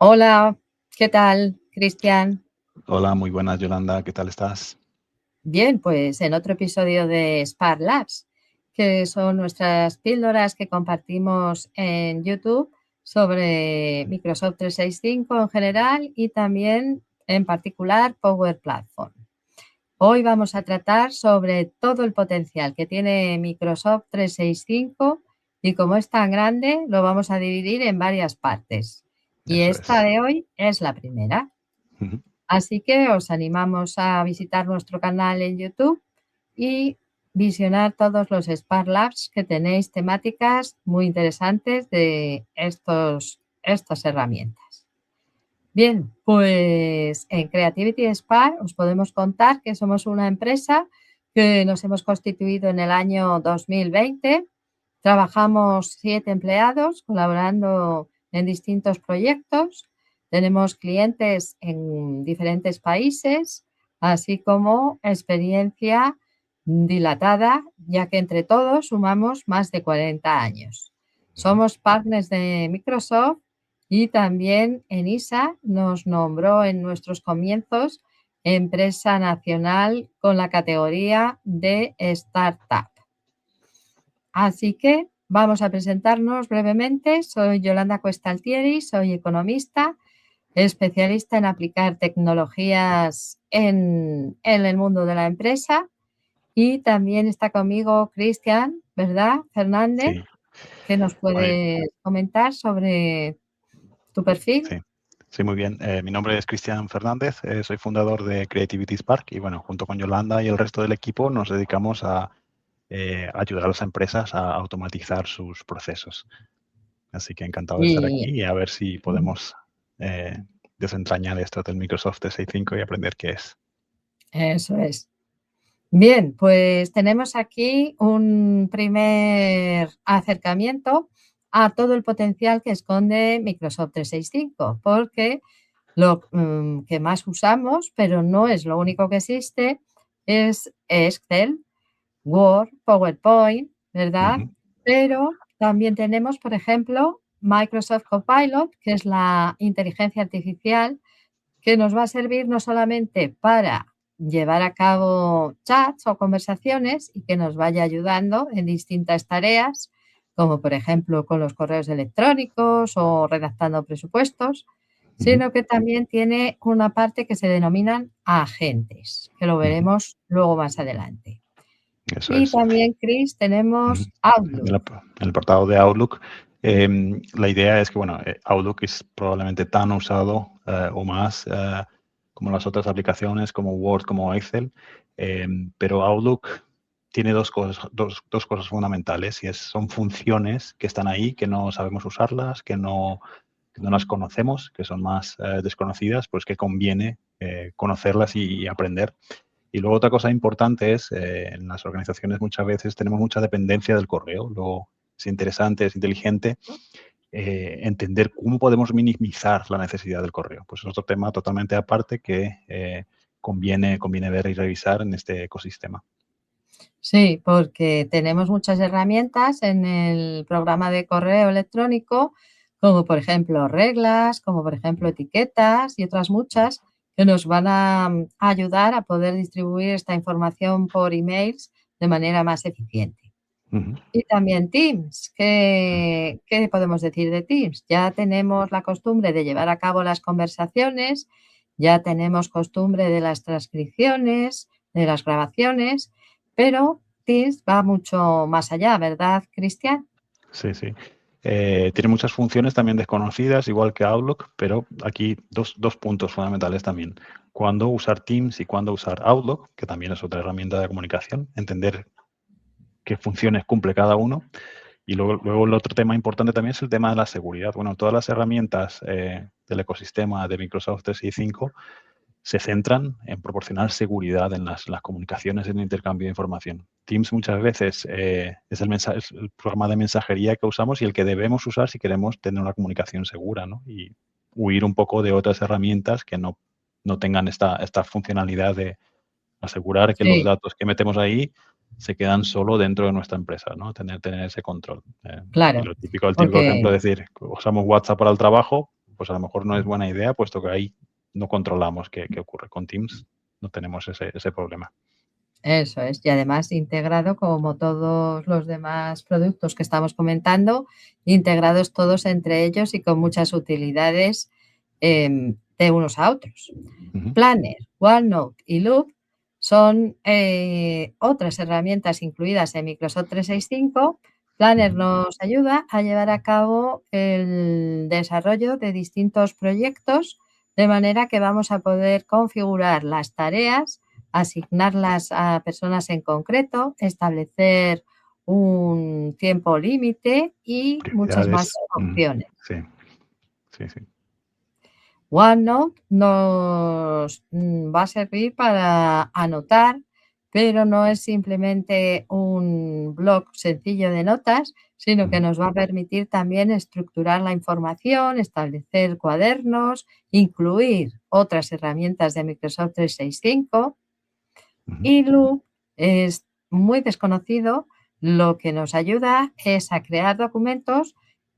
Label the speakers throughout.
Speaker 1: Hola, ¿qué tal, Cristian?
Speaker 2: Hola, muy buenas, Yolanda, ¿qué tal estás?
Speaker 1: Bien, pues en otro episodio de Spark Labs, que son nuestras píldoras que compartimos en YouTube sobre Microsoft 365 en general y también en particular Power Platform. Hoy vamos a tratar sobre todo el potencial que tiene Microsoft 365 y como es tan grande, lo vamos a dividir en varias partes. Y
Speaker 2: Eso
Speaker 1: esta
Speaker 2: es.
Speaker 1: de hoy es la primera.
Speaker 2: Ujú.
Speaker 1: Así que os animamos a visitar nuestro canal en YouTube y visionar todos los Spark Labs que tenéis temáticas muy interesantes de estas herramientas. Bien, pues en Creativity Spark os podemos contar que somos una empresa que nos hemos constituido en el año 2020. Trabajamos 7 empleados colaborando en distintos proyectos. Tenemos clientes en diferentes países, así como experiencia dilatada, ya que entre todos sumamos más de 40 años. Somos partners de Microsoft y también ENISA nos nombró en nuestros comienzos empresa nacional con la categoría de Startup. Así que vamos a presentarnos brevemente. Soy Yolanda Cuesta Altieri, soy economista, especialista en aplicar tecnologías en el mundo de la empresa y también está conmigo Cristian, ¿verdad? Fernández,
Speaker 2: Sí,
Speaker 1: que nos
Speaker 2: muy,
Speaker 1: puede comentar sobre tu perfil.
Speaker 2: sí, sí, muy bien. Mi nombre es Cristian Fernández, soy fundador de Creativity Spark y bueno, junto con Yolanda y el resto del equipo nos dedicamos a ayudar a las empresas a automatizar sus procesos. Así que encantado de estar
Speaker 1: Y
Speaker 2: aquí y a ver si podemos eh, desentrañar esto del Microsoft 365 y aprender qué es.
Speaker 1: eso es. Bien, pues tenemos aquí un primer acercamiento a todo el potencial que esconde Microsoft 365, porque lo que más usamos, pero no es lo único que existe, es Excel, Word, PowerPoint, ¿verdad?
Speaker 2: Ujú,
Speaker 1: Pero también tenemos, por ejemplo, Microsoft Copilot, que es la inteligencia artificial que nos va a servir no solamente para llevar a cabo chats o conversaciones y que nos vaya ayudando en distintas tareas, como por ejemplo con los correos electrónicos o redactando presupuestos,
Speaker 2: ujú,
Speaker 1: sino que también tiene una parte que se denominan agentes, que lo
Speaker 2: ujú.
Speaker 1: veremos luego más adelante.
Speaker 2: Eso
Speaker 1: Y
Speaker 2: es.
Speaker 1: también, Chris,
Speaker 2: Ujú.
Speaker 1: tenemos
Speaker 2: En
Speaker 1: Outlook.
Speaker 2: el apartado de Outlook, la idea es que, bueno, Outlook es probablemente tan usado o más como las otras aplicaciones, como Word, como Excel, pero Outlook tiene dos cosas fundamentales y son funciones que están ahí, que no sabemos usarlas, que no las conocemos, que son más desconocidas, pues que conviene conocerlas y aprender. Y luego otra cosa importante es, en las organizaciones muchas veces tenemos mucha dependencia del correo. Luego es interesante, es inteligente entender cómo podemos minimizar la necesidad del correo. Pues es otro tema totalmente aparte que conviene ver y revisar en este ecosistema.
Speaker 1: Sí, porque tenemos muchas herramientas en el programa de correo electrónico, como por ejemplo reglas, como por ejemplo etiquetas y otras muchas que nos van a ayudar a poder distribuir esta información por emails de manera más eficiente.
Speaker 2: Ujú.
Speaker 1: Y también Teams. ¿Qué podemos decir de Teams? Ya tenemos la costumbre de llevar a cabo las conversaciones, ya tenemos costumbre de las transcripciones, de las grabaciones, pero Teams va mucho más allá, ¿verdad, Cristian?
Speaker 2: Sí, sí. Tiene muchas funciones también desconocidas, igual que Outlook, pero aquí dos puntos fundamentales también. Cuándo usar Teams y cuándo usar Outlook, que también es otra herramienta de comunicación, entender qué funciones cumple cada uno. Y luego el otro tema importante también es el tema de la seguridad. Bueno, todas las herramientas del ecosistema de Microsoft 365 se centran en proporcionar seguridad en las comunicaciones, en el intercambio de información. Teams muchas veces es el programa de mensajería que usamos y el que debemos usar si queremos tener una comunicación segura, ¿no? Y huir un poco de otras herramientas que no tengan esta funcionalidad de asegurar que los
Speaker 1: Sí,
Speaker 2: datos que metemos ahí se quedan solo dentro de nuestra empresa, ¿no? Tener ese control. Y
Speaker 1: claro,
Speaker 2: lo típico, el típico
Speaker 1: porque
Speaker 2: ejemplo es decir, usamos WhatsApp para el trabajo, pues a lo mejor no es buena idea, puesto que ahí no controlamos qué ocurre. Con Teams no tenemos ese problema.
Speaker 1: Eso es, y además integrado como todos los demás productos que estamos comentando, integrados todos entre ellos y con muchas utilidades de unos a otros.
Speaker 2: Ujú.
Speaker 1: Planner, OneNote y Loop son otras herramientas incluidas en Microsoft 365. Planner nos ayuda a llevar a cabo el desarrollo de distintos proyectos, de manera que vamos a poder configurar las tareas, asignarlas a personas en concreto, establecer un tiempo límite y muchas más
Speaker 2: Prioridades.
Speaker 1: opciones.
Speaker 2: Sí, sí, sí.
Speaker 1: OneNote nos va a servir para anotar, pero no es simplemente un blog sencillo de notas, sino que nos va a permitir también estructurar la información, establecer cuadernos, incluir otras herramientas de Microsoft 365. Y Loop es muy desconocido. Lo que nos ayuda es a crear documentos,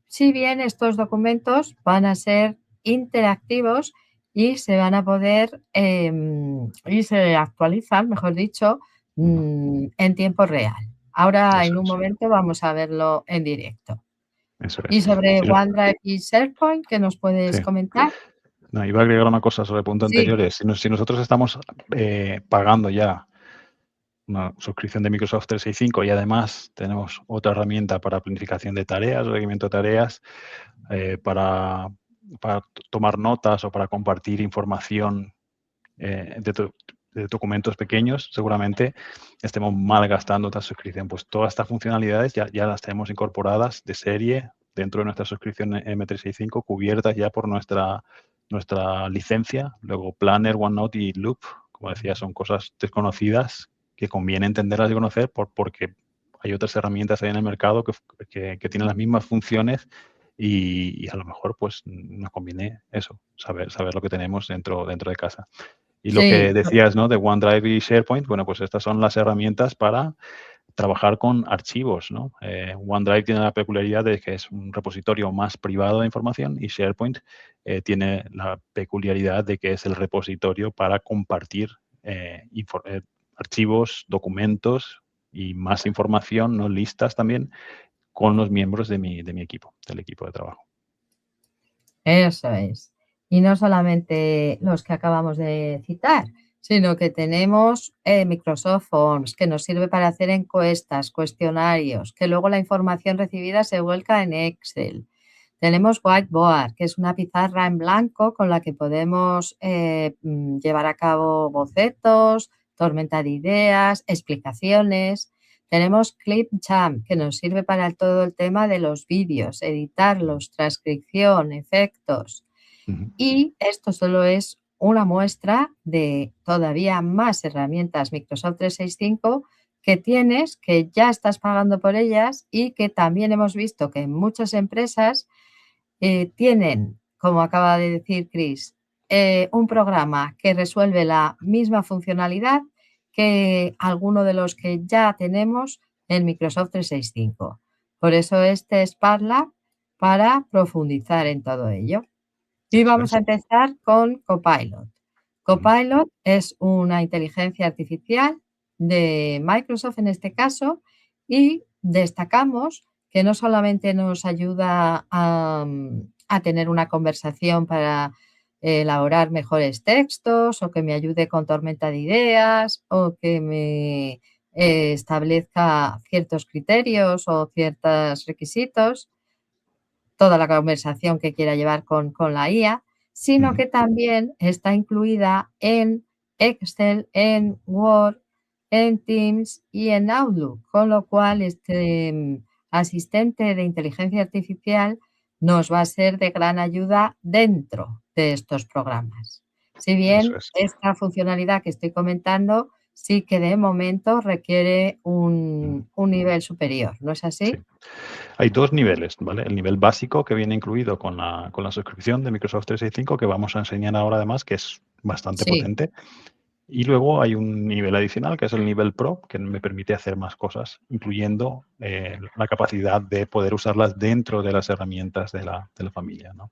Speaker 1: si bien estos documentos van a ser interactivos y se van a poder y se actualizan, mejor dicho, en tiempo real. Ahora,
Speaker 2: Eso
Speaker 1: en un
Speaker 2: es.
Speaker 1: momento, vamos a verlo en directo.
Speaker 2: Eso
Speaker 1: Y
Speaker 2: es.
Speaker 1: sobre
Speaker 2: Sí,
Speaker 1: OneDrive y SharePoint, ¿qué nos puedes
Speaker 2: sí.
Speaker 1: comentar?
Speaker 2: No, iba a agregar una cosa sobre el punto
Speaker 1: Sí,
Speaker 2: anterior. Si nosotros estamos pagando ya una suscripción de Microsoft 365 y además tenemos otra herramienta para planificación de tareas, seguimiento de tareas, para tomar notas o para compartir información de documentos pequeños, seguramente estemos malgastando otra suscripción. Pues todas estas funcionalidades ya las tenemos incorporadas de serie dentro de nuestra suscripción M365, cubiertas ya por nuestra licencia. Luego Planner, OneNote y Loop, como decía, son cosas desconocidas que conviene entenderlas y conocer porque hay otras herramientas ahí en el mercado que tienen las mismas funciones y a lo mejor pues nos conviene eso, saber lo que tenemos dentro de casa. Y lo
Speaker 1: sí,
Speaker 2: que decías, ¿no? De OneDrive y SharePoint, bueno, pues estas son las herramientas para trabajar con archivos, ¿no? OneDrive tiene la peculiaridad de que es un repositorio más privado de información y SharePoint tiene la peculiaridad de que es el repositorio para compartir archivos, documentos y más información, ¿no? Listas también con los miembros de mi equipo, del equipo de trabajo.
Speaker 1: eso es. Y no solamente los que acabamos de citar, sino que tenemos Microsoft Forms, que nos sirve para hacer encuestas, cuestionarios, que luego la información recibida se vuelca en Excel. Tenemos Whiteboard, que es una pizarra en blanco con la que podemos llevar a cabo bocetos, tormenta de ideas, explicaciones. Tenemos Clipchamp, que nos sirve para todo el tema de los vídeos, editarlos, transcripción, efectos. Y esto solo es una muestra de todavía más herramientas Microsoft 365 que tienes, que ya estás pagando por ellas y que también hemos visto que muchas empresas tienen, como acaba de decir Chris, un programa que resuelve la misma funcionalidad que alguno de los que ya tenemos en Microsoft 365. Por eso este es Spark para profundizar en todo ello. Y
Speaker 2: Eso
Speaker 1: vamos
Speaker 2: es.
Speaker 1: a empezar con Copilot. Copilot es una inteligencia artificial de Microsoft en este caso y destacamos que no solamente nos ayuda a tener una conversación para elaborar mejores textos o que me ayude con tormenta de ideas o que me establezca ciertos criterios o ciertos requisitos, toda la conversación que quiera llevar con la IA, sino que también está incluida en Excel, en Word, en Teams y en Outlook, con lo cual este asistente de inteligencia artificial nos va a ser de gran ayuda dentro de estos programas. Si
Speaker 2: Eso
Speaker 1: bien
Speaker 2: es.
Speaker 1: esta funcionalidad que estoy comentando sí que de momento requiere un nivel superior, ¿no es
Speaker 2: Sí.
Speaker 1: así?
Speaker 2: Hay dos niveles, ¿vale? El nivel básico que viene incluido con la suscripción de Microsoft 365 que vamos a enseñar ahora además, que es bastante
Speaker 1: Sí.
Speaker 2: potente. Y luego hay un nivel adicional, que es el nivel Pro, que me permite hacer más cosas, incluyendo la capacidad de poder usarlas dentro de las herramientas de la familia, ¿no?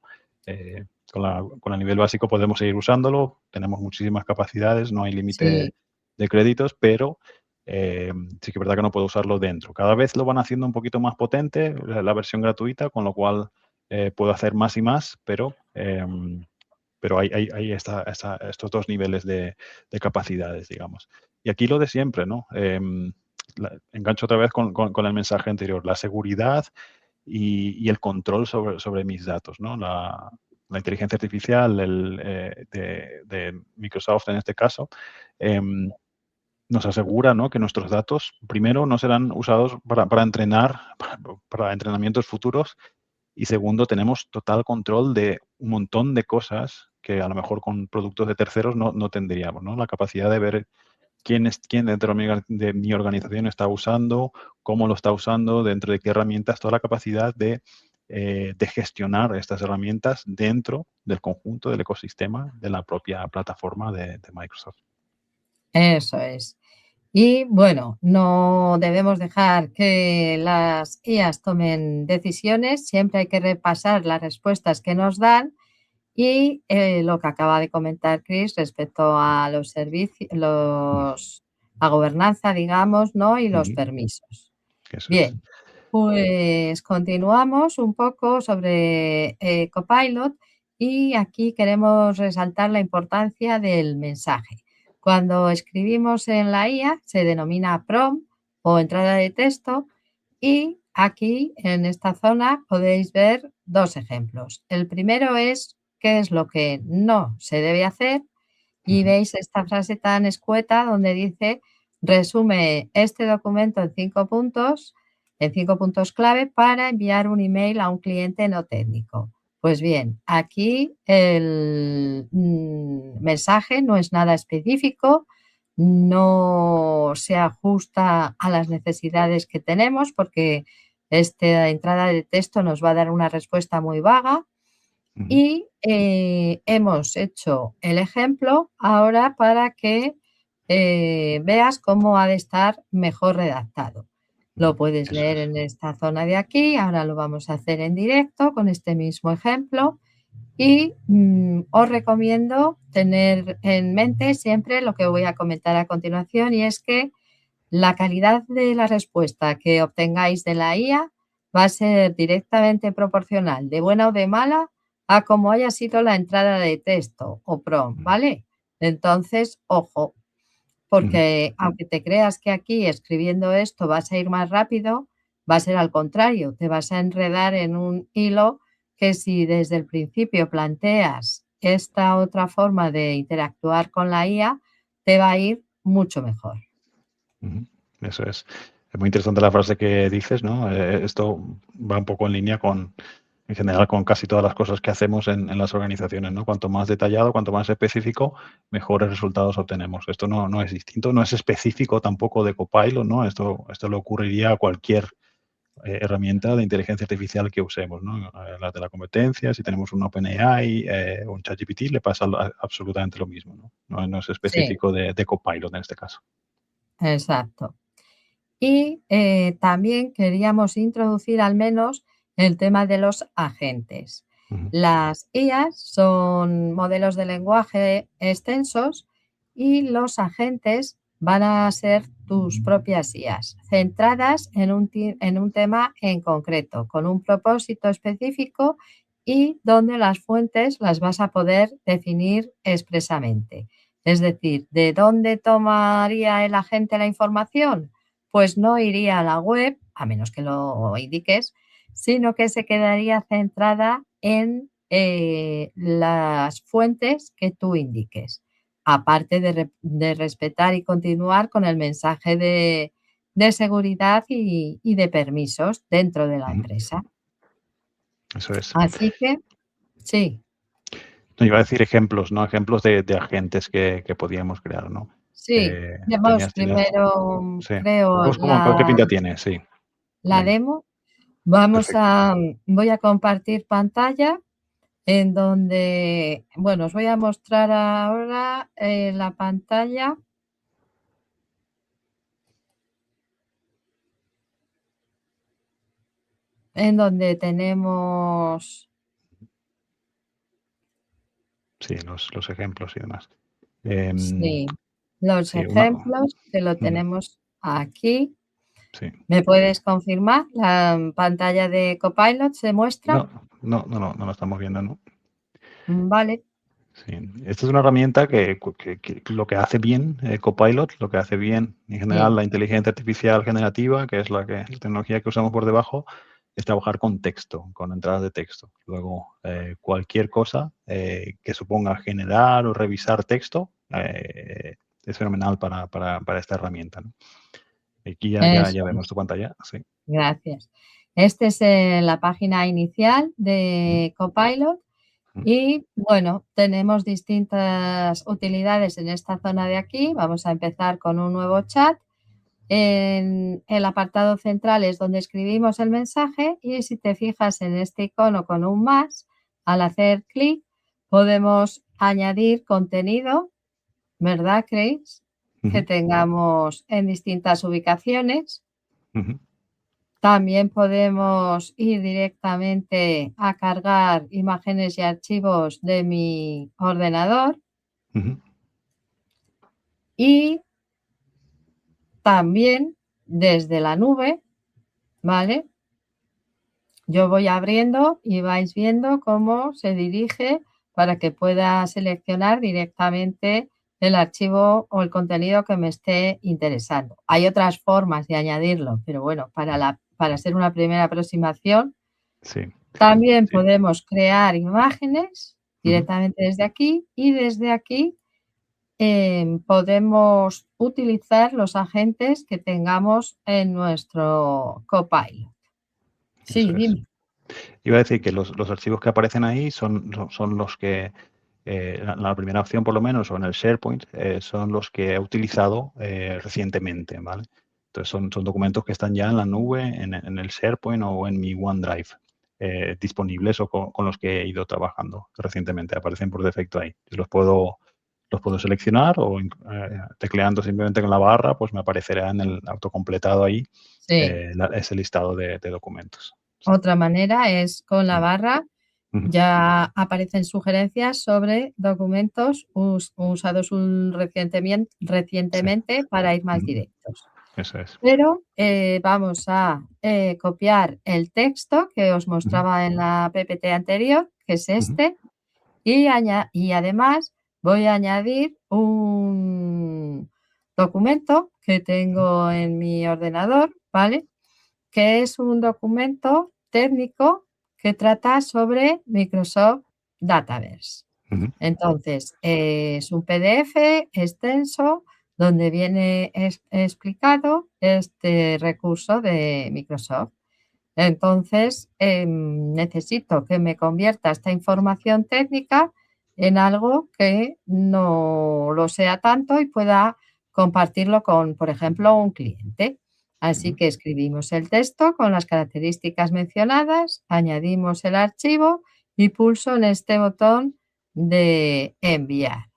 Speaker 2: Con el nivel básico podemos seguir usándolo, tenemos muchísimas capacidades, no hay límite
Speaker 1: Sí,
Speaker 2: de créditos, pero sí que es verdad que no puedo usarlo dentro. Cada vez lo van haciendo un poquito más potente, la versión gratuita, con lo cual puedo hacer más y más, pero hay estos dos niveles de capacidades, digamos. Y aquí lo de siempre, ¿no? Engancho otra vez con el mensaje anterior, la seguridad y el control sobre mis datos, ¿no? La inteligencia artificial de Microsoft en este caso, em, nos asegura, ¿no?, que nuestros datos, primero, no serán usados para entrenar, para entrenamientos futuros, y segundo, tenemos total control de un montón de cosas que a lo mejor con productos de terceros no tendríamos, ¿no? La capacidad de ver quién dentro de mi organización está usando, cómo lo está usando, dentro de qué herramientas, toda la capacidad de gestionar estas herramientas dentro del conjunto del ecosistema de la propia plataforma de Microsoft.
Speaker 1: eso es. Y bueno, no debemos dejar que las IAs tomen decisiones, siempre hay que repasar las respuestas que nos dan y lo que acaba de comentar Chris respecto a los servicios, la gobernanza, digamos, ¿no? Y los
Speaker 2: Ujú,
Speaker 1: permisos.
Speaker 2: eso es.
Speaker 1: Bien, pues continuamos un poco sobre Copilot y aquí queremos resaltar la importancia del mensaje. Cuando escribimos en la IA se denomina prompt o entrada de texto y aquí en esta zona podéis ver dos ejemplos. El primero es qué es lo que no se debe hacer y
Speaker 2: Ujú,
Speaker 1: veis esta frase tan escueta donde dice resume este documento en 5 puntos clave para enviar un email a un cliente no técnico. Pues bien, aquí el mensaje no es nada específico, no se ajusta a las necesidades que tenemos porque esta entrada de texto nos va a dar una respuesta muy vaga
Speaker 2: ujú,
Speaker 1: y hemos hecho el ejemplo ahora para que veas cómo ha de estar mejor redactado. Lo puedes
Speaker 2: eso
Speaker 1: leer
Speaker 2: es.
Speaker 1: en esta zona de aquí, ahora lo vamos a hacer en directo con este mismo ejemplo y os recomiendo tener en mente siempre lo que voy a comentar a continuación y es que la calidad de la respuesta que obtengáis de la IA va a ser directamente proporcional, de buena o de mala, a cómo haya sido la entrada de texto o prompt,
Speaker 2: Mm,
Speaker 1: ¿vale? Entonces, ojo,
Speaker 2: ujú,
Speaker 1: porque aunque te creas que aquí escribiendo esto vas a ir más rápido, va a ser al contrario, te vas a enredar en un hilo que si desde el principio planteas esta otra forma de interactuar con la IA, te va a ir mucho mejor.
Speaker 2: ujú, eso es. Es muy interesante la frase que dices, ¿no? Esto va un poco en línea en general, con casi todas las cosas que hacemos en las organizaciones, ¿no? Cuanto más detallado, cuanto más específico, mejores resultados obtenemos. Esto no es distinto, no es específico tampoco de Copilot, ¿no? Esto le ocurriría a cualquier herramienta de inteligencia artificial que usemos, ¿no? Las de la competencia, si tenemos un OpenAI, un ChatGPT, le pasa absolutamente lo mismo, ¿no? No es
Speaker 1: Sí,
Speaker 2: específico de Copilot en este caso.
Speaker 1: exacto. Y también queríamos introducir al menos el tema de los agentes.
Speaker 2: Ujú,
Speaker 1: Las IAs son modelos de lenguaje extensos y los agentes van a ser tus propias IAs, centradas en un tema en concreto, con un propósito específico y donde las fuentes las vas a poder definir expresamente. Es decir, ¿de dónde tomaría el agente la información? Pues no iría a la web, a menos que lo indiques, sino que se quedaría centrada en las fuentes que tú indiques, aparte de respetar y continuar con el mensaje de seguridad y de permisos dentro de la
Speaker 2: ujú,
Speaker 1: empresa.
Speaker 2: eso es.
Speaker 1: Así que sí,
Speaker 2: No, iba a decir ejemplos, ¿no? Ejemplos de agentes que podíamos crear, ¿no?
Speaker 1: sí, vemos
Speaker 2: Tenías
Speaker 1: primero,
Speaker 2: sí.
Speaker 1: creo,
Speaker 2: ¿Qué pinta tiene? Sí,
Speaker 1: la
Speaker 2: venga,
Speaker 1: demo. Vamos
Speaker 2: perfecto.
Speaker 1: a, voy a compartir pantalla en donde, bueno, os voy a mostrar ahora la pantalla en donde tenemos
Speaker 2: Sí, los ejemplos y demás. Em,
Speaker 1: Sí, los
Speaker 2: sí, una,
Speaker 1: ejemplos que lo
Speaker 2: ujú,
Speaker 1: tenemos aquí.
Speaker 2: sí.
Speaker 1: ¿Me puedes confirmar? ¿La pantalla de Copilot se muestra?
Speaker 2: No lo estamos viendo, ¿no?
Speaker 1: Vale.
Speaker 2: Sí. Esta es una herramienta que lo que hace bien Copilot, lo que hace bien en general
Speaker 1: Sí,
Speaker 2: la inteligencia artificial generativa, que es la tecnología que usamos por debajo, es trabajar con texto, con entradas de texto. Luego, cualquier cosa que suponga generar o revisar texto es fenomenal para esta herramienta, ¿no? Aquí ya
Speaker 1: eso
Speaker 2: vemos
Speaker 1: es.
Speaker 2: tu pantalla, sí.
Speaker 1: Gracias. Este es, la página inicial
Speaker 2: Ujú,
Speaker 1: de Copilot
Speaker 2: ujú,
Speaker 1: y, bueno, tenemos distintas utilidades en esta zona de aquí. Vamos a empezar con un nuevo chat. En el apartado central es donde escribimos el mensaje y si te fijas en este icono con un más, al hacer clic podemos añadir contenido, ¿verdad, Chris? Que
Speaker 2: ujú,
Speaker 1: tengamos en distintas ubicaciones.
Speaker 2: ujú,
Speaker 1: También podemos ir directamente a cargar imágenes y archivos de mi ordenador
Speaker 2: ujú,
Speaker 1: y también desde la nube, ¿vale? Yo voy abriendo y vais viendo cómo se dirige para que pueda seleccionar directamente el archivo o el contenido que me esté interesando. Hay otras formas de añadirlo, pero bueno, para ser una primera aproximación,
Speaker 2: sí,
Speaker 1: también
Speaker 2: sí.
Speaker 1: podemos crear imágenes
Speaker 2: Ujú,
Speaker 1: directamente desde aquí y desde aquí podemos utilizar los agentes que tengamos en nuestro Copilot.
Speaker 2: eso
Speaker 1: Sí,
Speaker 2: es.
Speaker 1: dime.
Speaker 2: Iba a decir que los archivos que aparecen ahí son los que, la primera opción por lo menos, o en el SharePoint, son los que he utilizado recientemente, ¿vale? Entonces son documentos que están ya en la nube, en el SharePoint o en mi OneDrive, disponibles o con los que he ido trabajando recientemente. Aparecen por defecto ahí. Yo los puedo seleccionar o tecleando simplemente con la barra, pues me aparecerá en el autocompletado ahí
Speaker 1: Sí.
Speaker 2: ese listado de documentos. Sí.
Speaker 1: Otra manera es con la
Speaker 2: Mm.
Speaker 1: barra,
Speaker 2: Ujú.
Speaker 1: ya aparecen sugerencias sobre documentos usados
Speaker 2: Sí.
Speaker 1: recientemente para ir más
Speaker 2: Ujú.
Speaker 1: directos.
Speaker 2: Eso es.
Speaker 1: Pero vamos a copiar el texto que os
Speaker 2: Ujú.
Speaker 1: mostraba en la PPT anterior, que es
Speaker 2: Ujú.
Speaker 1: este, y además voy a añadir un documento que
Speaker 2: Ujú.
Speaker 1: tengo en mi ordenador, ¿vale? Que es un documento técnico que trata sobre Microsoft Dataverse.
Speaker 2: Ujú.
Speaker 1: Entonces, es un PDF extenso donde viene explicado este recurso de Microsoft. Entonces, necesito que me convierta esta información técnica en algo que no lo sea tanto y pueda compartirlo con, por ejemplo, un cliente. Así
Speaker 2: Ujú.
Speaker 1: que escribimos el texto con las características mencionadas, añadimos el archivo y pulso en este botón de enviar.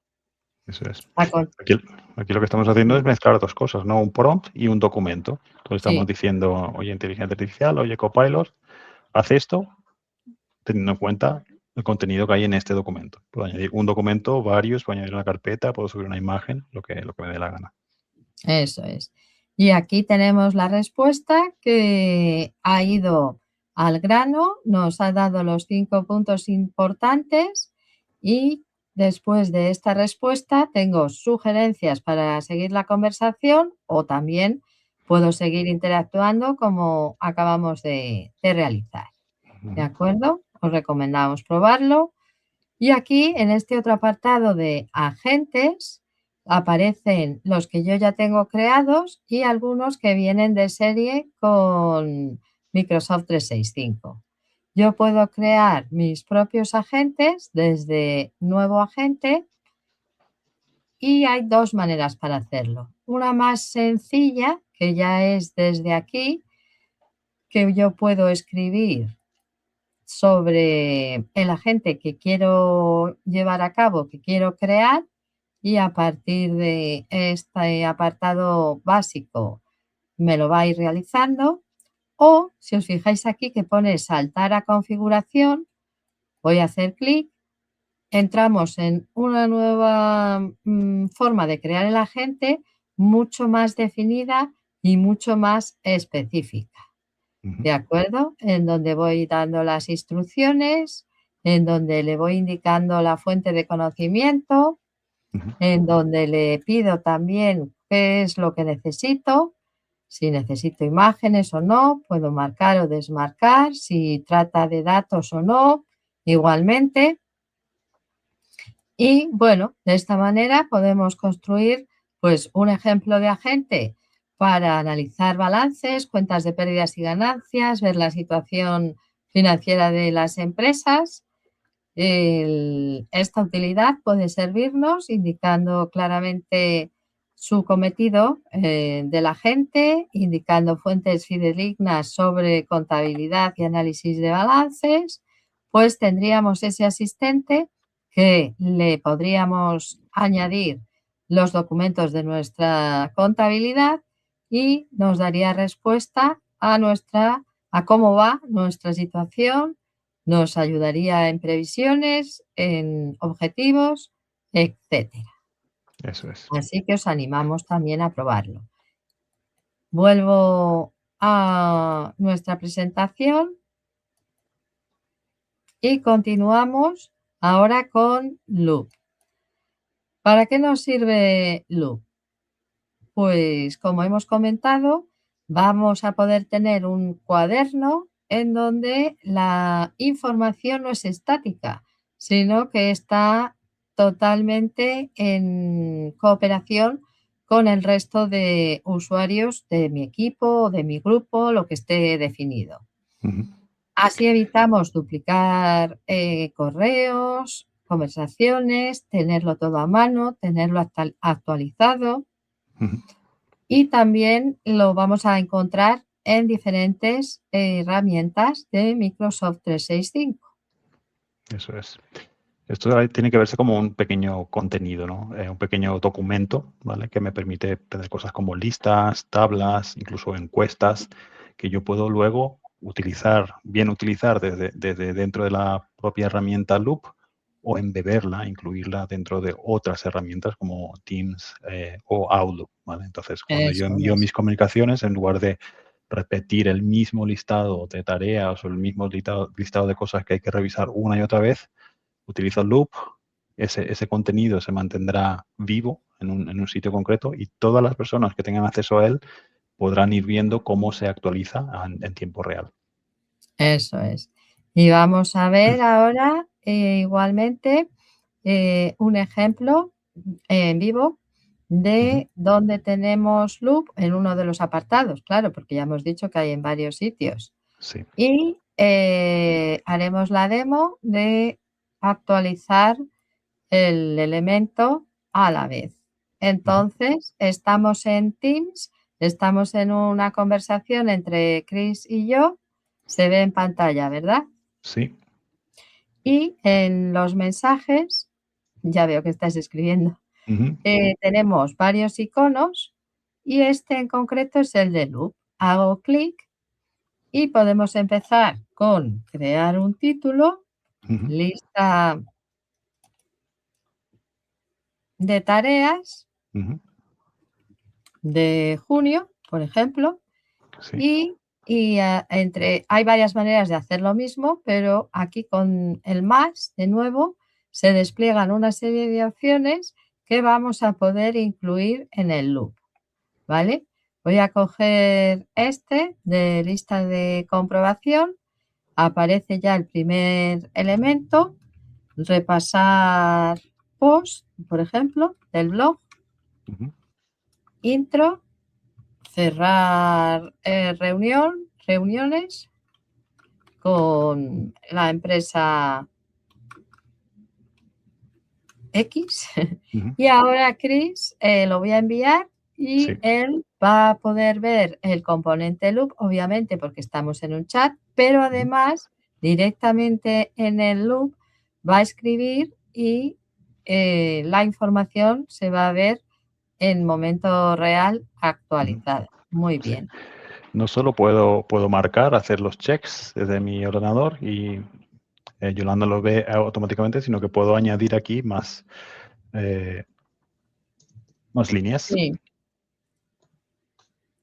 Speaker 2: Eso es.
Speaker 1: A con-
Speaker 2: Aquí aquí lo que estamos haciendo es mezclar 2 cosas, ¿no? Un prompt y un documento. Entonces estamos
Speaker 1: Sí,
Speaker 2: diciendo: "Oye, inteligencia artificial, oye, Copilot, haz esto", teniendo en cuenta el contenido que hay en este documento. Puedo añadir un documento, varios, puedo añadir una carpeta, puedo subir una imagen, lo que me dé la gana.
Speaker 1: eso es. Y aquí tenemos la respuesta que ha ido al grano, nos ha dado los 5 puntos importantes y después de esta respuesta tengo sugerencias para seguir la conversación o también puedo seguir interactuando como acabamos de realizar. ¿De
Speaker 2: Ujú.
Speaker 1: acuerdo? Os recomendamos probarlo. Y aquí, en este otro apartado de agentes, aparecen los que yo ya tengo creados y algunos que vienen de serie con Microsoft 365. Yo puedo crear mis propios agentes desde nuevo agente y hay dos maneras para hacerlo. Una más sencilla, que ya es desde aquí, que yo puedo escribir sobre el agente que quiero llevar a cabo, que quiero crear, y a partir de este apartado básico me lo va a ir realizando. O si os fijáis aquí que pone saltar a configuración, voy a hacer clic entramos en una nueva forma de crear el agente mucho más definida y mucho más específica. ¿De acuerdo? En donde voy dando las instrucciones, en donde le voy indicando la fuente de conocimiento, en donde le pido también qué es lo que necesito, si necesito imágenes o no, puedo marcar o desmarcar, si trata de datos o no, igualmente. Y bueno, de esta manera podemos construir pues un ejemplo de agente para analizar balances, cuentas de pérdidas y ganancias, ver la situación financiera de las empresas. Esta utilidad puede servirnos indicando claramente su cometido del agente, indicando fuentes fidedignas sobre contabilidad y análisis de balances, pues tendríamos ese asistente que le podríamos añadir los documentos de nuestra contabilidad y nos daría respuesta a cómo va nuestra situación, nos ayudaría en previsiones, en objetivos, etcétera.
Speaker 2: Eso es.
Speaker 1: Así que os animamos también a probarlo. Vuelvo a nuestra presentación y continuamos ahora con Loop. ¿Para qué nos sirve Loop? Pues como hemos comentado, vamos a poder tener un cuaderno en donde la información no es estática, sino que está totalmente en cooperación con el resto de usuarios de mi equipo o de mi grupo, lo que esté definido. Así evitamos duplicar correos, conversaciones, tenerlo todo a mano, tenerlo actualizado. Y también lo vamos a encontrar en diferentes herramientas de Microsoft 365.
Speaker 2: Eso es. Esto tiene que verse como un pequeño contenido, ¿no? Un pequeño documento, ¿vale? Que me permite tener cosas como listas, tablas, incluso encuestas, que yo puedo luego utilizar desde dentro de la propia herramienta Loop o embeberla, incluirla dentro de otras herramientas como Teams o Outlook, ¿vale? Entonces, cuando yo
Speaker 1: Eso
Speaker 2: envío
Speaker 1: es.
Speaker 2: mis comunicaciones, en lugar de repetir el mismo listado de tareas o el mismo listado de cosas que hay que revisar una y otra vez, utilizo Loop, ese contenido se mantendrá vivo en un sitio concreto y todas las personas que tengan acceso a él podrán ir viendo cómo se actualiza en tiempo real.
Speaker 1: Eso es. Y vamos a ver ahora igualmente un ejemplo en vivo de donde tenemos Loop en uno de los apartados, claro, porque ya hemos dicho que hay en varios sitios.
Speaker 2: Sí.
Speaker 1: Y haremos la demo de actualizar el elemento a la vez. Entonces, estamos en Teams, estamos en una conversación entre Chris y yo, se ve en pantalla, ¿verdad?
Speaker 2: Sí.
Speaker 1: Y en los mensajes, ya veo que estás escribiendo, tenemos varios iconos y este en concreto es el de Loop. Hago clic y podemos empezar con crear un título, lista de tareas de junio, por ejemplo,
Speaker 2: Sí.
Speaker 1: hay varias maneras de hacer lo mismo, pero aquí con el más, de nuevo, se despliegan una serie de opciones que vamos a poder incluir en el loop, ¿vale? Voy a coger este de lista de comprobación, aparece ya el primer elemento, repasar post, por ejemplo, del blog, intro, cerrar reuniones con la empresa X y ahora Chris lo voy a enviar y
Speaker 2: Sí.
Speaker 1: él va a poder ver el componente loop, obviamente porque estamos en un chat, pero además directamente en el loop va a escribir y la información se va a ver en momento real actualizada. Muy bien.
Speaker 2: Sí. No solo puedo marcar, hacer los checks desde mi ordenador y Yolanda lo ve automáticamente, sino que puedo añadir aquí más líneas.
Speaker 1: Sí,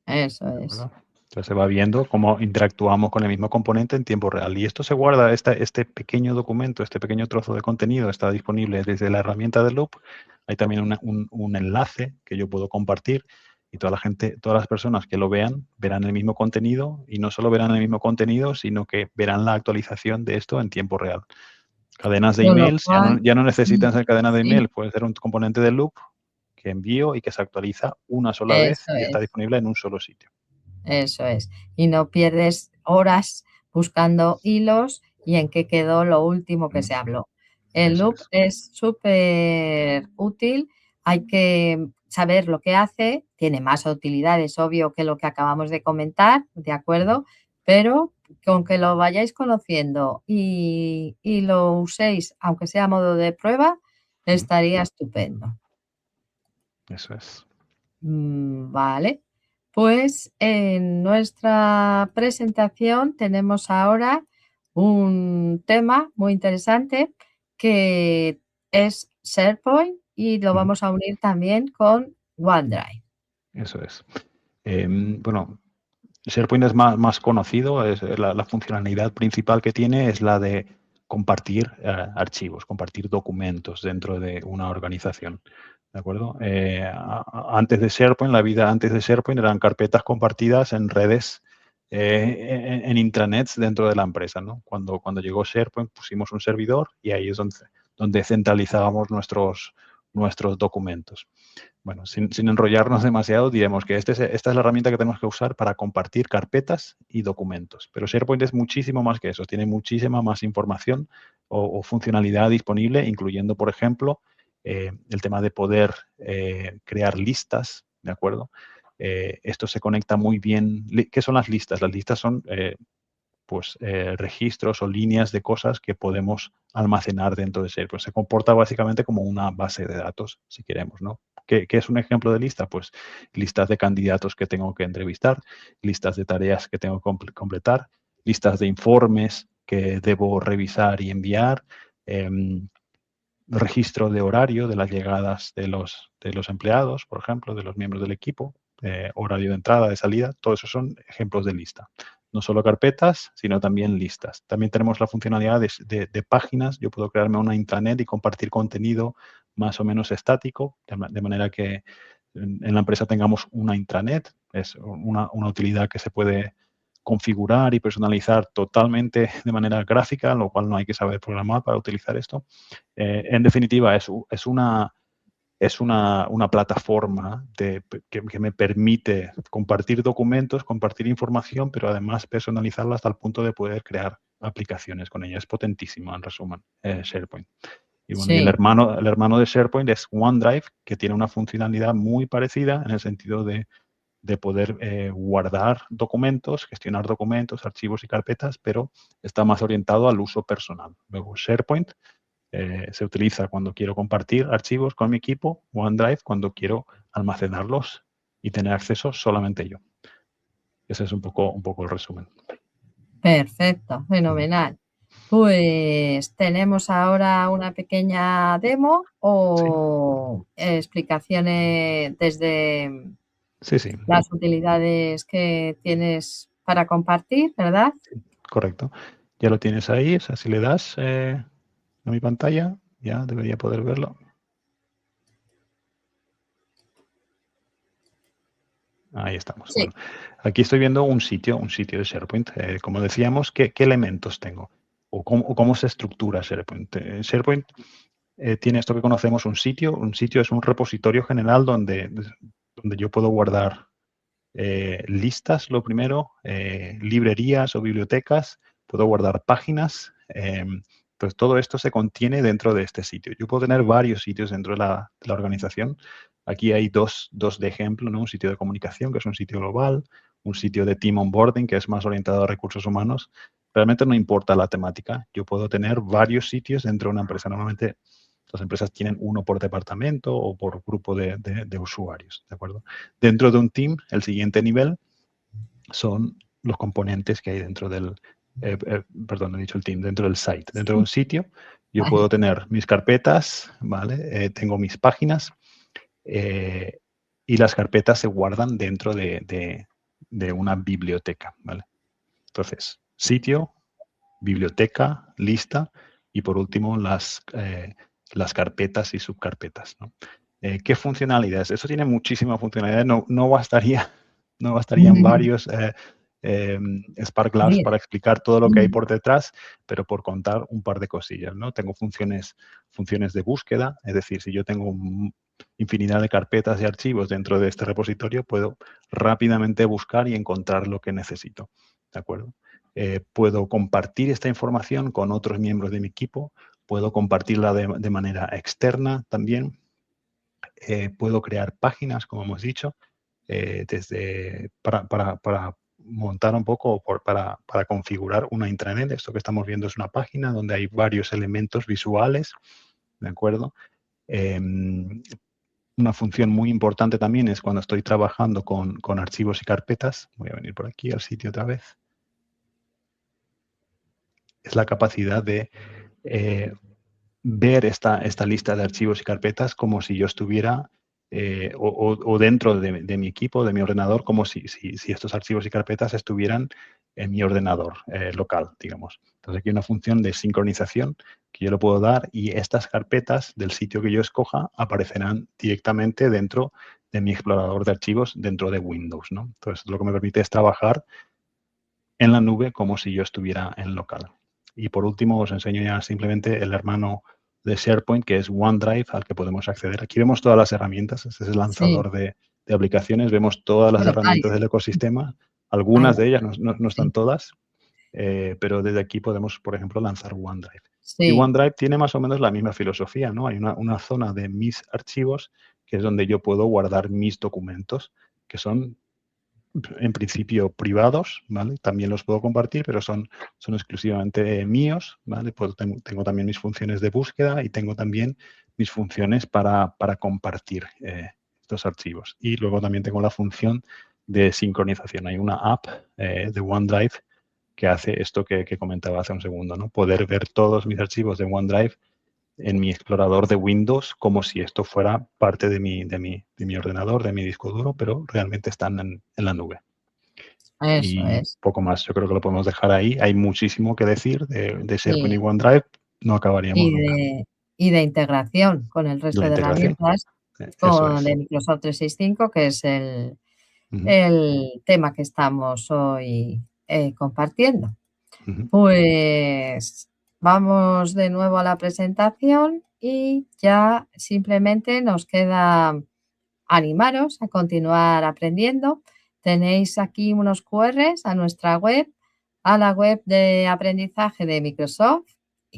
Speaker 1: eso
Speaker 2: ¿De
Speaker 1: es.
Speaker 2: acuerdo? Entonces se va viendo cómo interactuamos con el mismo componente en tiempo real. Y esto se guarda, este pequeño documento, este pequeño trozo de contenido está disponible desde la herramienta de Loop. Hay también un enlace que yo puedo compartir y todas las personas que lo vean, verán el mismo contenido y no solo verán el mismo contenido, sino que verán la actualización de esto en tiempo real. Cadenas de
Speaker 1: Con lo
Speaker 2: emails,
Speaker 1: cual,
Speaker 2: ya no necesitan ser cadenas de
Speaker 1: sí,
Speaker 2: email, puede ser un componente de Loop que envío y que se actualiza una sola vez
Speaker 1: eso
Speaker 2: y está
Speaker 1: es.
Speaker 2: disponible en un solo sitio.
Speaker 1: Eso es. Y no pierdes horas buscando hilos y en qué quedó lo último que se habló. El
Speaker 2: Eso
Speaker 1: loop
Speaker 2: es.
Speaker 1: es súper útil. Hay que saber lo que hace. Tiene más utilidades, obvio, que lo que acabamos de comentar, ¿de acuerdo? Pero con que lo vayáis conociendo y lo uséis, aunque sea a modo de prueba, estaría estupendo.
Speaker 2: Eso es.
Speaker 1: Vale, pues en nuestra presentación tenemos ahora un tema muy interesante que es SharePoint y lo
Speaker 2: Ujú.
Speaker 1: vamos a unir también con OneDrive.
Speaker 2: Eso es. Bueno, SharePoint es más conocido, la funcionalidad principal que tiene es la de compartir archivos, compartir documentos dentro de una organización. ¿De acuerdo? Antes de SharePoint, la vida antes de SharePoint eran carpetas compartidas en redes, en intranets dentro de la empresa, ¿no? Cuando llegó SharePoint pusimos un servidor y ahí es donde centralizábamos nuestros documentos. Bueno, sin enrollarnos demasiado, diremos que esta es la herramienta que tenemos que usar para compartir carpetas y documentos. Pero SharePoint es muchísimo más que eso, tiene muchísima más información o funcionalidad disponible, incluyendo, por ejemplo, el tema de poder crear listas, ¿de acuerdo? Esto se conecta muy bien. ¿Qué son las listas? Las listas son registros o líneas de cosas que podemos almacenar dentro de SharePoint. Se comporta básicamente como una base de datos, si queremos, ¿no? ¿Qué es un ejemplo de lista? Pues listas de candidatos que tengo que entrevistar, listas de tareas que tengo que completar, listas de informes que debo revisar y enviar, registro de horario de las llegadas de los empleados, por ejemplo, de los miembros del equipo, horario de entrada, de salida, todo eso son ejemplos de lista. No solo carpetas, sino también listas. También tenemos la funcionalidad de páginas. Yo puedo crearme una intranet y compartir contenido más o menos estático, de manera que en la empresa tengamos una intranet. Es una utilidad que se puede configurar y personalizar totalmente de manera gráfica, lo cual no hay que saber programar para utilizar esto. En definitiva, es una plataforma que me permite compartir documentos, compartir información, pero además personalizarla hasta el punto de poder crear aplicaciones con ella. Es potentísima, en resumen, SharePoint. Y bueno, y el
Speaker 1: Sí,
Speaker 2: hermano de SharePoint es OneDrive, que tiene una funcionalidad muy parecida en el sentido de poder guardar documentos, gestionar documentos, archivos y carpetas, pero está más orientado al uso personal. Luego, SharePoint se utiliza cuando quiero compartir archivos con mi equipo, OneDrive cuando quiero almacenarlos y tener acceso solamente yo. Ese es un poco el resumen.
Speaker 1: perfecto, fenomenal. Pues tenemos ahora una pequeña demo
Speaker 2: Sí,
Speaker 1: o explicaciones desde
Speaker 2: sí, sí,
Speaker 1: las utilidades que tienes para compartir, ¿verdad?
Speaker 2: correcto. Ya lo tienes ahí, o sea, si le das a mi pantalla, ya debería poder verlo. Ahí estamos.
Speaker 1: Sí,
Speaker 2: Bueno, aquí estoy viendo un sitio de SharePoint. Como decíamos, ¿qué elementos tengo? O cómo se estructura SharePoint? SharePoint tiene esto que conocemos un sitio. Un sitio es un repositorio general donde yo puedo guardar listas, lo primero, librerías o bibliotecas, puedo guardar páginas. Pues todo esto se contiene dentro de este sitio. Yo puedo tener varios sitios dentro de la organización. Aquí hay dos de ejemplo, ¿no? Un sitio de comunicación, que es un sitio global, un sitio de team onboarding, que es más orientado a recursos humanos. Realmente no importa la temática. Yo puedo tener varios sitios dentro de una empresa. Normalmente las empresas tienen uno por departamento o por grupo de usuarios, ¿de acuerdo? Dentro de un team, el siguiente nivel son los componentes que hay dentro perdón, he dicho el team, dentro del site. Dentro de un sitio yo
Speaker 1: Vale.
Speaker 2: puedo tener mis carpetas, ¿vale? Tengo mis páginas y las carpetas se guardan dentro de una biblioteca, ¿vale? Entonces, sitio, biblioteca, lista y por último las carpetas y subcarpetas, ¿no? ¿Qué funcionalidades? Eso tiene muchísimas funcionalidades. No bastarían varios Spark Labs
Speaker 1: Mira.
Speaker 2: para explicar todo lo que hay por detrás, pero por contar un par de cosillas, ¿no? Tengo funciones de búsqueda, es decir, si yo tengo infinidad de carpetas y archivos dentro de este repositorio, puedo rápidamente buscar y encontrar lo que necesito, ¿de acuerdo? Puedo compartir esta información con otros miembros de mi equipo, puedo compartirla de manera externa también, puedo crear páginas, como hemos dicho, para montar un poco, para configurar una intranet. Esto que estamos viendo es una página donde hay varios elementos visuales, ¿de acuerdo? Una función muy importante también es cuando estoy trabajando con archivos y carpetas. Voy a venir por aquí al sitio otra vez. Es la capacidad de ver esta lista de archivos y carpetas como si yo estuviera o dentro de mi equipo, de mi ordenador, como si estos archivos y carpetas estuvieran en mi ordenador local, digamos. Entonces aquí hay una función de sincronización que yo le puedo dar y estas carpetas del sitio que yo escoja aparecerán directamente dentro de mi explorador de archivos dentro de Windows, ¿no? Entonces lo que me permite es trabajar en la nube como si yo estuviera en local. Y por último, os enseño ya simplemente el hermano de SharePoint, que es OneDrive, al que podemos acceder. Aquí vemos todas las herramientas. Este es el
Speaker 1: Sí,
Speaker 2: lanzador de aplicaciones. Vemos todas las
Speaker 1: bueno,
Speaker 2: herramientas del ecosistema. Algunas
Speaker 1: varias,
Speaker 2: de ellas, no están
Speaker 1: sí,
Speaker 2: todas, pero desde aquí podemos, por ejemplo, lanzar OneDrive. Y
Speaker 1: sí,
Speaker 2: OneDrive tiene más o menos la misma filosofía, ¿no? Hay una zona de mis archivos, que es donde yo puedo guardar mis documentos, que son en principio privados, ¿vale? También los puedo compartir, pero son exclusivamente míos, ¿vale? Pues tengo también mis funciones de búsqueda y tengo también mis funciones para compartir estos archivos. Y luego también tengo la función de sincronización. Hay una app de OneDrive que hace esto que comentaba hace un segundo, ¿no? Poder ver todos mis archivos de OneDrive en mi explorador de Windows como si esto fuera parte de mi ordenador, de mi disco duro, pero realmente están en la nube.
Speaker 1: eso
Speaker 2: Y
Speaker 1: es.
Speaker 2: poco más, yo creo que lo podemos dejar ahí. Hay muchísimo que decir de SharePoint y
Speaker 1: Sí,
Speaker 2: OneDrive, no acabaríamos
Speaker 1: y
Speaker 2: nunca.
Speaker 1: de integración con el
Speaker 2: De
Speaker 1: resto
Speaker 2: la
Speaker 1: de
Speaker 2: integración,
Speaker 1: herramientas
Speaker 2: eso
Speaker 1: con
Speaker 2: es.
Speaker 1: de Microsoft 365, que es
Speaker 2: Ujú,
Speaker 1: el tema que estamos hoy compartiendo.
Speaker 2: ujú.
Speaker 1: Pues vamos de nuevo a la presentación y ya simplemente nos queda animaros a continuar aprendiendo. Tenéis aquí unos QRs a nuestra web, a la web de aprendizaje de Microsoft,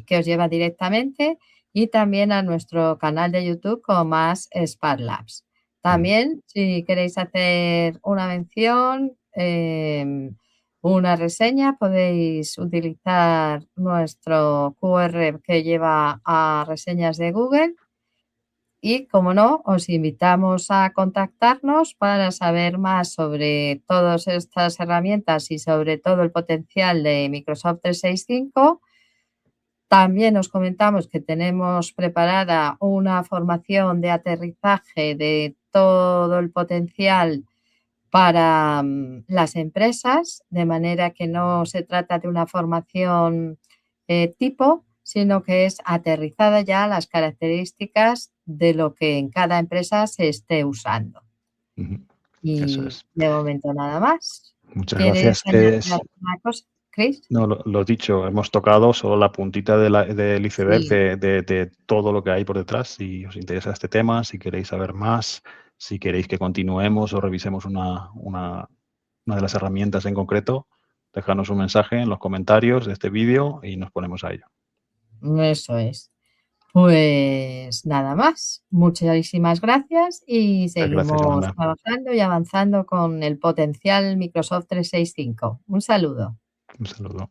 Speaker 1: que os lleva directamente, y también a nuestro canal de YouTube con más Spark Labs.
Speaker 2: Ujú,
Speaker 1: También, si queréis hacer una mención, una reseña, podéis utilizar nuestro QR que lleva a reseñas de Google y, como no, os invitamos a contactarnos para saber más sobre todas estas herramientas y sobre todo el potencial de Microsoft 365. También os comentamos que tenemos preparada una formación de aterrizaje de todo el potencial para las empresas, de manera que no se trata de una formación tipo, sino que es aterrizada ya a las características de lo que en cada empresa se esté usando.
Speaker 2: ujú. Eso
Speaker 1: Y
Speaker 2: es.
Speaker 1: de momento nada más.
Speaker 2: Muchas
Speaker 1: ¿Quieres
Speaker 2: gracias.
Speaker 1: añadir alguna cosa, Chris?
Speaker 2: No, lo dicho, hemos tocado solo la puntita del iceberg
Speaker 1: Sí,
Speaker 2: de todo lo que hay por detrás. Si os interesa este tema, si queréis saber más, si queréis que continuemos o revisemos una de las herramientas en concreto, dejadnos un mensaje en los comentarios de este vídeo y nos ponemos a ello.
Speaker 1: eso es. Pues nada más. Muchísimas gracias y
Speaker 2: Muchas gracias,
Speaker 1: seguimos
Speaker 2: Yolanda.
Speaker 1: trabajando y avanzando con el potencial Microsoft 365. Un saludo.
Speaker 2: Un saludo.